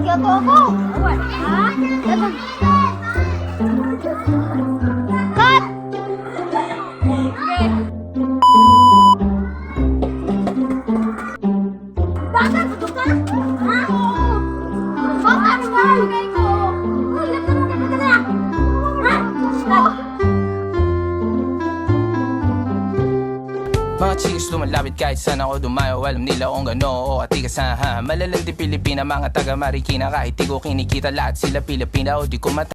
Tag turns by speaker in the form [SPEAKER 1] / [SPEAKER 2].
[SPEAKER 1] Nagyato ako. Ha? Cut! Bakit? Ito ka? Ha? Bakit? Bakit ko? Ilan ka naman na? Ha?
[SPEAKER 2] Mga chicks lumalapit kahit saan ako dumayo. Alam nila kung gano o atigasahan. Malalandi Pilipina, mga taga Marikina. Kahit di ko kinikita lahat sila Pilipina o di ko mata